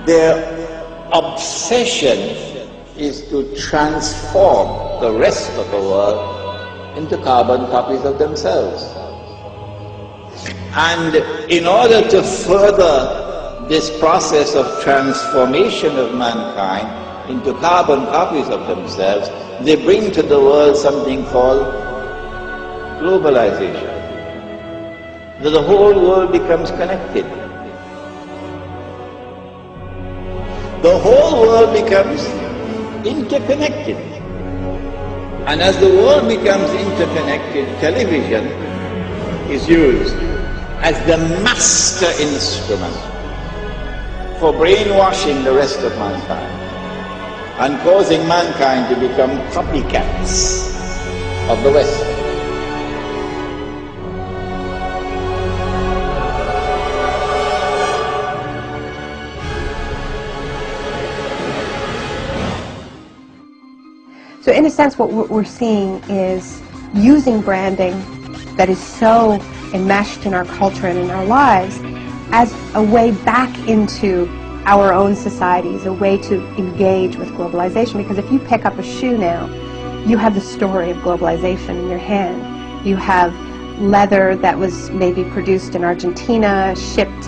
Their obsession is to transform the rest of the world into carbon copies of themselves. And in order to further this process of transformation of mankind into carbon copies of themselves, they bring to the world something called globalization. That the whole world becomes connected. The whole world becomes interconnected. And as the world becomes interconnected, television is used as the master instrument for brainwashing the rest of mankind and causing mankind to become copycats of the West. So in a sense, what we're seeing is using branding that is so enmeshed in our culture and in our lives as a way back into our own societies, a way to engage with globalization. Because if you pick up a shoe now, you have the story of globalization in your hand. You have leather that was maybe produced in Argentina, shipped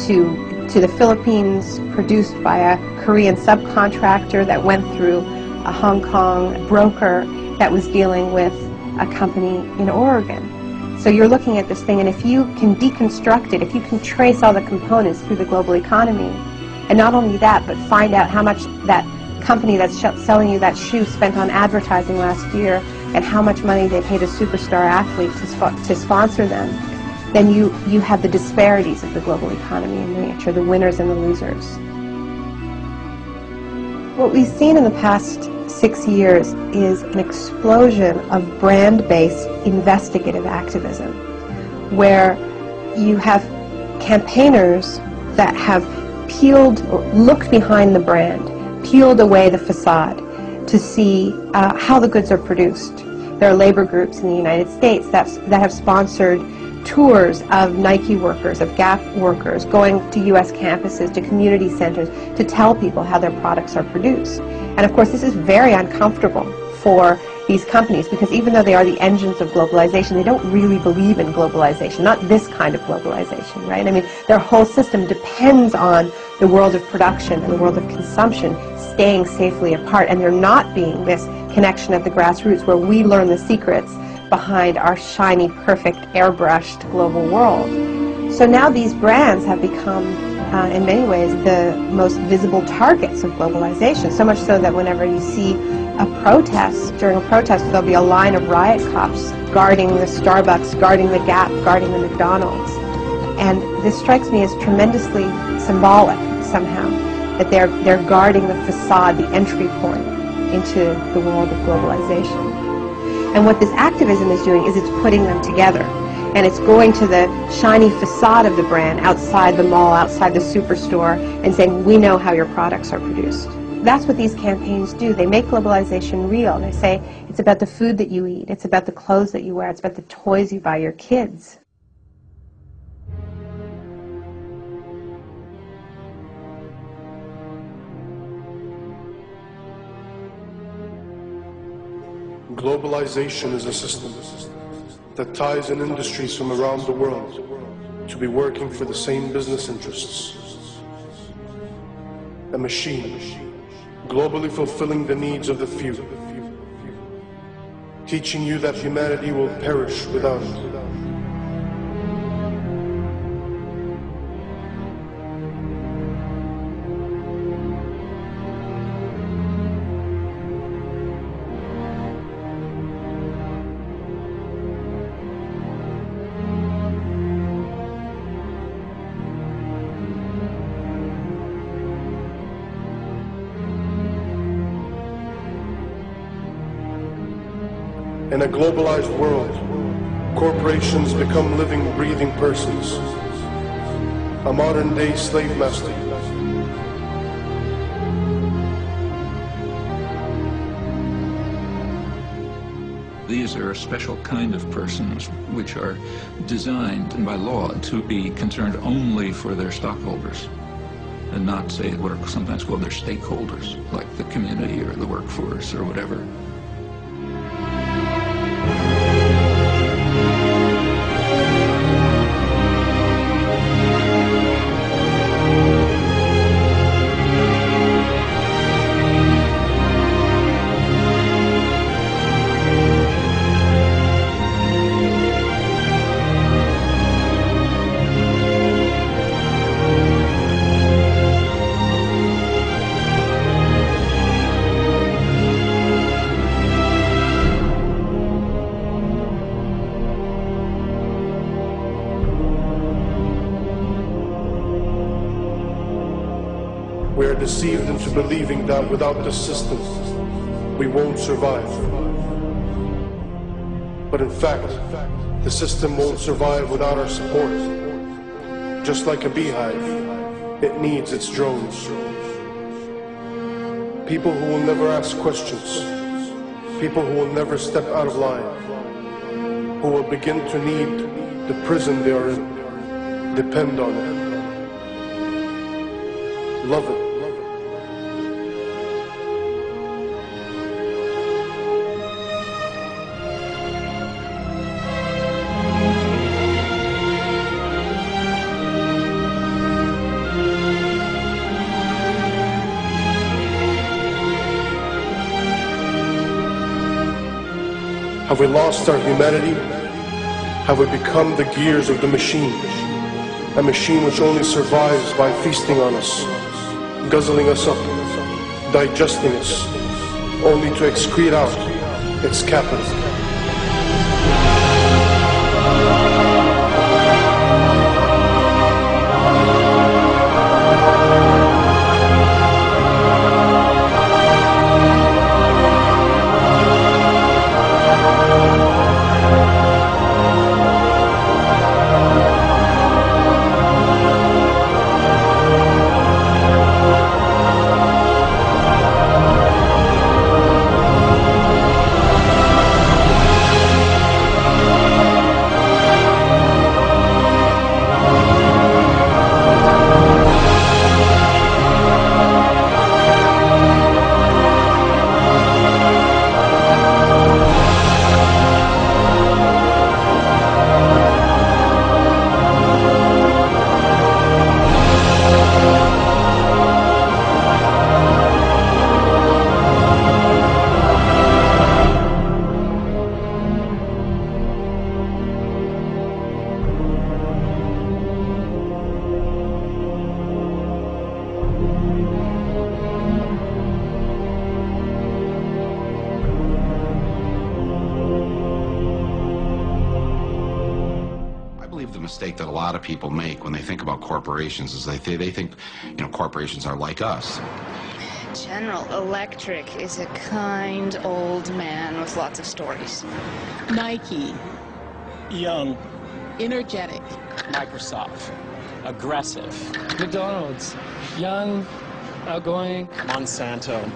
to the Philippines, produced by a Korean subcontractor that went through a Hong Kong broker that was dealing with a company in Oregon. So you're looking at this thing, and if you can deconstruct it, if you can trace all the components through the global economy, and not only that, but find out how much that company that's selling you that shoe spent on advertising last year, and how much money they paid a superstar athlete to sponsor them, then you have the disparities of the global economy in miniature, the winners and the losers. What we've seen in the past 6 years is an explosion of brand-based investigative activism, where you have campaigners that have peeled or looked behind the brand, peeled away the facade to see how the goods are produced. There are labor groups in the United States that have sponsored tours of Nike workers, of Gap workers, going to U.S. campuses, to community centers, to tell people how their products are produced. And of course, this is very uncomfortable for these companies, because even though they are the engines of globalization, they don't really believe in globalization, not this kind of globalization, right? I mean, their whole system depends on the world of production and the world of consumption staying safely apart, and there not being this connection at the grassroots where we learn the secrets behind our shiny, perfect, airbrushed global world. So now these brands have become, in many ways, the most visible targets of globalization, so much so that whenever you see a protest, during a protest, there'll be a line of riot cops guarding the Starbucks, guarding the Gap, guarding the McDonald's. And this strikes me as tremendously symbolic, somehow, that they're guarding the facade, the entry point into the world of globalization. And what this activism is doing is it's putting them together. And it's going to the shiny facade of the brand outside the mall, outside the superstore, and saying, we know how your products are produced. That's what these campaigns do. They make globalization real. They say, it's about the food that you eat, it's about the clothes that you wear, it's about the toys you buy your kids. Globalization is a system that ties in industries from around the world to be working for the same business interests. A machine, globally fulfilling the needs of the few, teaching you that humanity will perish without it. In a globalized world, corporations become living, breathing persons, a modern-day slave master. These are a special kind of persons which are designed by law to be concerned only for their stockholders. and not say what are sometimes called their stakeholders, like the community or the workforce or whatever. We are deceived into believing that without the system, we won't survive. But in fact, the system won't survive without our support. Just like a beehive, it needs its drones. People who will never ask questions, people who will never step out of line, who will begin to need the prison they are in, depend on it, love it. Have we lost our humanity? Have we become the gears of the machine? A machine which only survives by feasting on us, guzzling us up, digesting us, only to excrete out its capital. The mistake that a lot of people make when they think about corporations is they think, you know, corporations are like us. General Electric is a kind old man with lots of stories. Nike, Young. energetic. Microsoft. Aggressive. McDonald's, young, outgoing. Monsanto.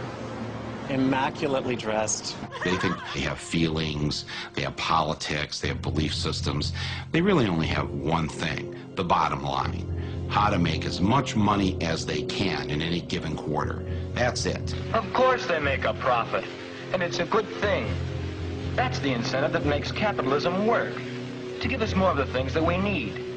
Immaculately dressed. They think they have feelings, they have politics, they have belief systems. They really only have one thing, the bottom line. How to make as much money as they can in any given quarter. That's it. Of course they make a profit, and it's a good thing. That's the incentive that makes capitalism work, to give us more of the things that we need.